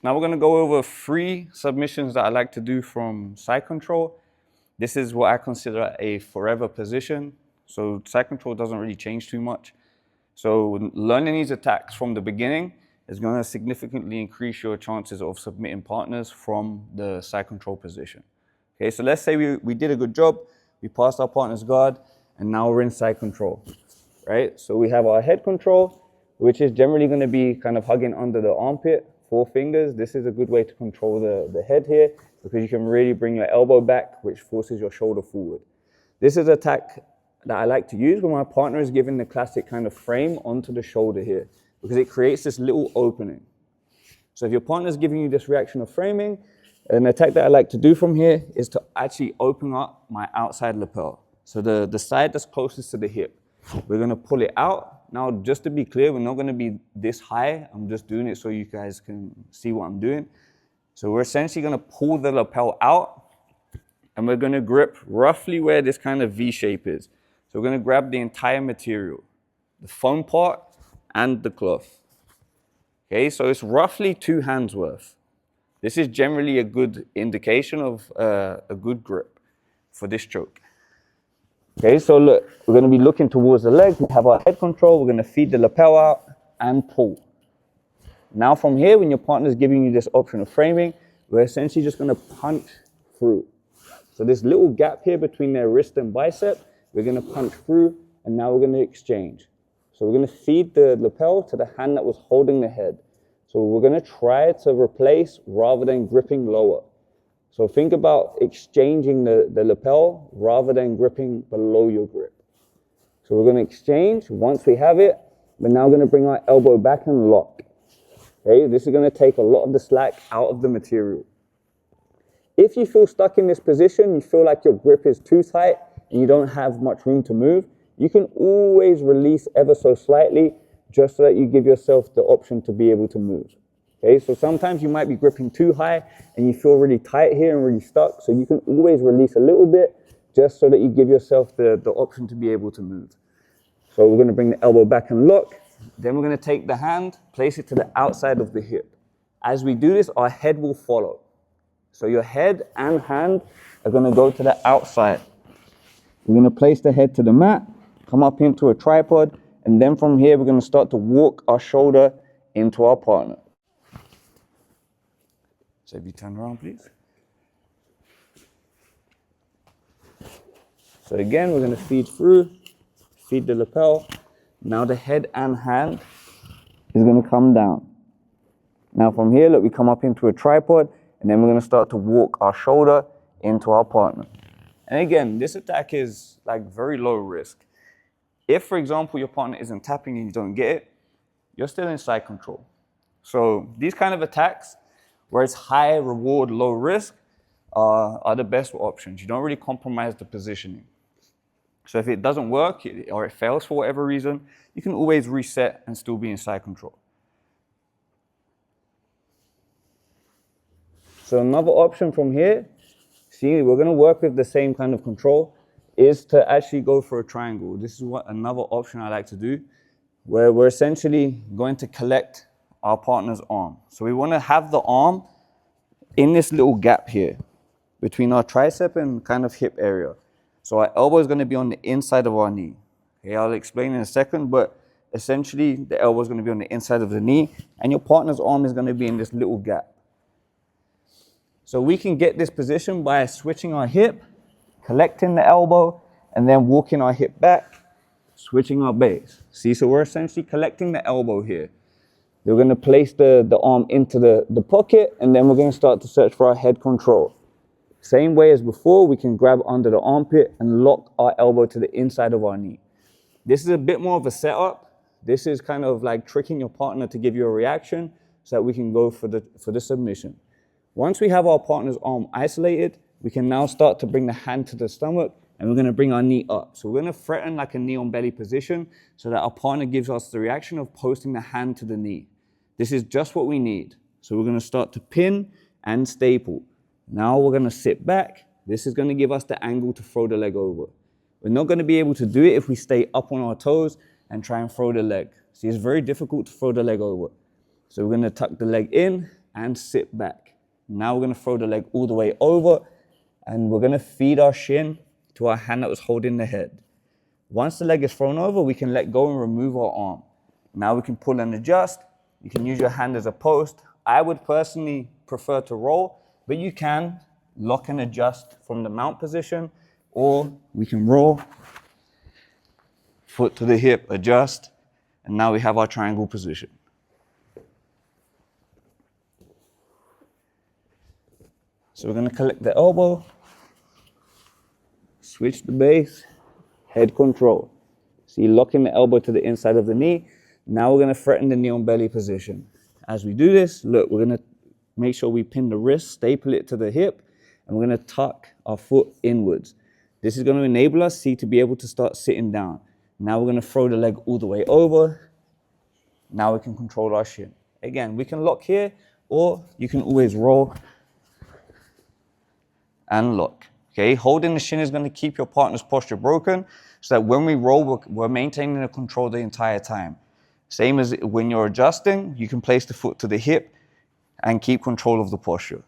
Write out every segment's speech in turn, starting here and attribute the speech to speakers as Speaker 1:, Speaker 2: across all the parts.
Speaker 1: Now we're going to go over 3 submissions that I like to do from side control. This is what I consider a forever position. So side control doesn't really change too much. So learning these attacks from the beginning is going to significantly increase your chances of submitting partners from the side control position. Okay, so let's say we did a good job, we passed our partner's guard, and now we're in side control, right? So we have our head control, which is generally going to be kind of hugging under the armpit, 4 fingers. This is a good way to control the head here, because you can really bring your elbow back, which forces your shoulder forward. This is an attack that I like to use when my partner is giving the classic kind of frame onto the shoulder here, because it creates this little opening. So if your partner is giving you this reaction of framing, an attack that I like to do from here is to actually open up my outside lapel. So the side that's closest to the hip. We're going to pull it out. Now, just to be clear, we're not going to be this high. I'm just doing it so you guys can see what I'm doing. So we're essentially going to pull the lapel out, and we're going to grip roughly where this kind of V shape is. So we're going to grab the entire material, the foam part and the cloth. Okay, so it's roughly 2 hands worth. This is generally a good indication of a good grip for this choke. Okay, so look, we're going to be looking towards the leg. We have our head control. We're going to feed the lapel out and pull. Now from here, when your partner is giving you this option of framing, we're essentially just going to punch through. So this little gap here between their wrist and bicep, we're going to punch through, and now we're going to exchange. So we're going to feed the lapel to the hand that was holding the head. So we're going to try to replace rather than gripping lower. So think about exchanging the lapel rather than gripping below your grip. So we're going to exchange. Once we have it, we're now going to bring our elbow back and lock. Okay, this is going to take a lot of the slack out of the material. If you feel stuck in this position, you feel like your grip is too tight and you don't have much room to move, you can always release ever so slightly just so that you give yourself the option to be able to move. Okay, so sometimes you might be gripping too high and you feel really tight here and really stuck, so you can always release a little bit just so that you give yourself the option to be able to move. So we're going to bring the elbow back and lock. Then we're going to take the hand, place it to the outside of the hip. As we do this, our head will follow. So your head and hand are going to go to the outside. We're going to place the head to the mat, come up into a tripod, and then from here we're going to start to walk our shoulder into our partner. So if you turn around, please. So again, we're going to feed through, feed the lapel. Now the head and hand is going to come down. Now from here, look, we come up into a tripod, and then we're going to start to walk our shoulder into our partner. And again, this attack is like very low risk. If, for example, your partner isn't tapping and you don't get it, you're still in side control. So these kind of attacks, where it's high reward, low risk, are the best options. You don't really compromise the positioning. So if it doesn't work or it fails for whatever reason, you can always reset and still be in side control. So another option from here, see, we're going to work with the same kind of control, is to actually go for a triangle. This is what another option I like to do, where we're essentially going to collect our partner's arm. So we want to have the arm in this little gap here between our tricep and kind of hip area. So our elbow is going to be on the inside of our knee. Okay, I'll explain in a second, but essentially the elbow is going to be on the inside of the knee, and your partner's arm is going to be in this little gap. So we can get this position by switching our hip, collecting the elbow, and then walking our hip back, switching our base. See, so we're essentially collecting the elbow here. We're going to place the arm into the pocket, and then we're going to start to search for our head control. Same way as before, we can grab under the armpit and lock our elbow to the inside of our knee. This is a bit more of a setup. This is kind of like tricking your partner to give you a reaction so that we can go for the submission. Once we have our partner's arm isolated, we can now start to bring the hand to the stomach, and we're going to bring our knee up. So we're going to threaten like a knee on belly position so that our partner gives us the reaction of posting the hand to the knee. This is just what we need. So we're going to start to pin and staple. Now we're going to sit back. This is going to give us the angle to throw the leg over. We're not going to be able to do it if we stay up on our toes and try and throw the leg. See, it's very difficult to throw the leg over. So we're going to tuck the leg in and sit back. Now we're gonna throw the leg all the way over, and we're gonna feed our shin to our hand that was holding the head. Once the leg is thrown over, we can let go and remove our arm. Now we can pull and adjust. You can use your hand as a post. I would personally prefer to roll, but you can lock and adjust from the mount position, or we can roll, foot to the hip, adjust, and now we have our triangle position. So we're going to collect the elbow, switch the base, head control. See, locking the elbow to the inside of the knee. Now we're going to threaten the knee on belly position. As we do this, look, we're going to make sure we pin the wrist, staple it to the hip, and we're going to tuck our foot inwards. This is going to enable us, see, to be able to start sitting down. Now we're going to throw the leg all the way over. Now we can control our shin. Again, we can lock here, or you can always roll and lock. Okay, holding the shin is going to keep your partner's posture broken, so that when we roll, we're maintaining the control the entire time. Same as when you're adjusting, you can place the foot to the hip and keep control of the posture.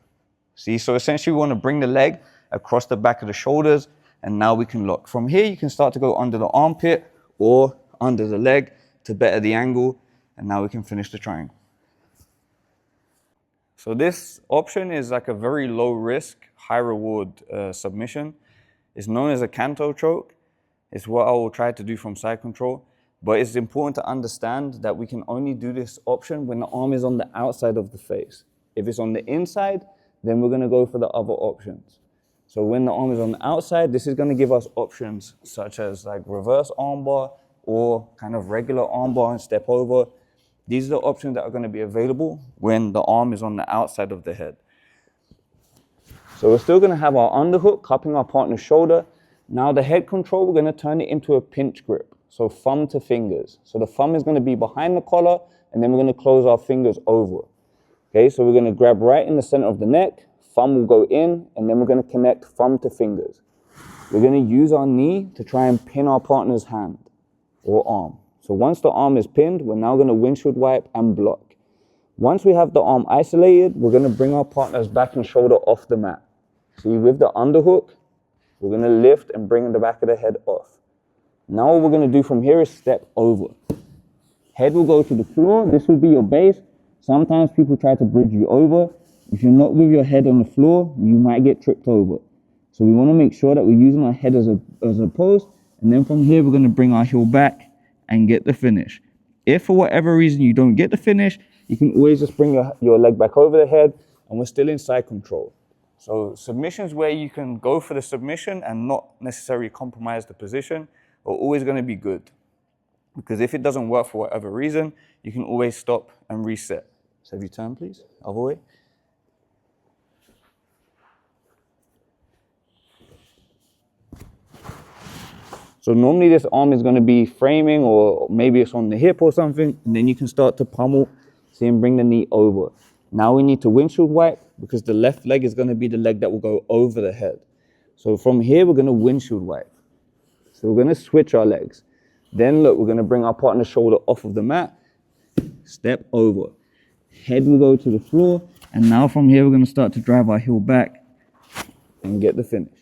Speaker 1: See, so essentially we want to bring the leg across the back of the shoulders, and now we can lock. From here, you can start to go under the armpit or under the leg to better the angle, and now we can finish the triangle. So this option is like a very low risk, high reward submission. It's known as a canto choke. It's what I will try to do from side control. But it's important to understand that we can only do this option when the arm is on the outside of the face. If it's on the inside, then we're going to go for the other options. So when the arm is on the outside, this is going to give us options such as like reverse armbar or kind of regular armbar and step over. These are the options that are going to be available when the arm is on the outside of the head. So we're still going to have our underhook cupping our partner's shoulder. Now the head control, we're going to turn it into a pinch grip. So thumb to fingers. So the thumb is going to be behind the collar, and then we're going to close our fingers over. Okay, so we're going to grab right in the center of the neck. Thumb will go in, and then we're going to connect thumb to fingers. We're going to use our knee to try and pin our partner's hand or arm. So once the arm is pinned, we're now going to windshield wipe and block. Once we have the arm isolated, we're going to bring our partner's back and shoulder off the mat. See, with the underhook, we're going to lift and bring the back of the head off. Now what we're going to do from here is step over. Head will go to the floor. This will be your base. Sometimes people try to bridge you over. If you're not with your head on the floor, you might get tripped over. So we want to make sure that we're using our head as a post. And then from here, we're going to bring our heel back and get the finish. If for whatever reason you don't get the finish, you can always just bring your leg back over the head, and we're still in side control. So submissions where you can go for the submission and not necessarily compromise the position are always going to be good. Because if it doesn't work for whatever reason, you can always stop and reset. So if you turn, please, other way. So normally this arm is going to be framing, or maybe it's on the hip or something, and then you can start to pummel, see, and bring the knee over. Now we need to windshield wipe, because the left leg is going to be the leg that will go over the head. So from here, we're going to windshield wipe. So we're going to switch our legs. Then look, we're going to bring our partner's shoulder off of the mat, step over. Head will go to the floor, and now from here, we're going to start to drive our heel back and get the finish.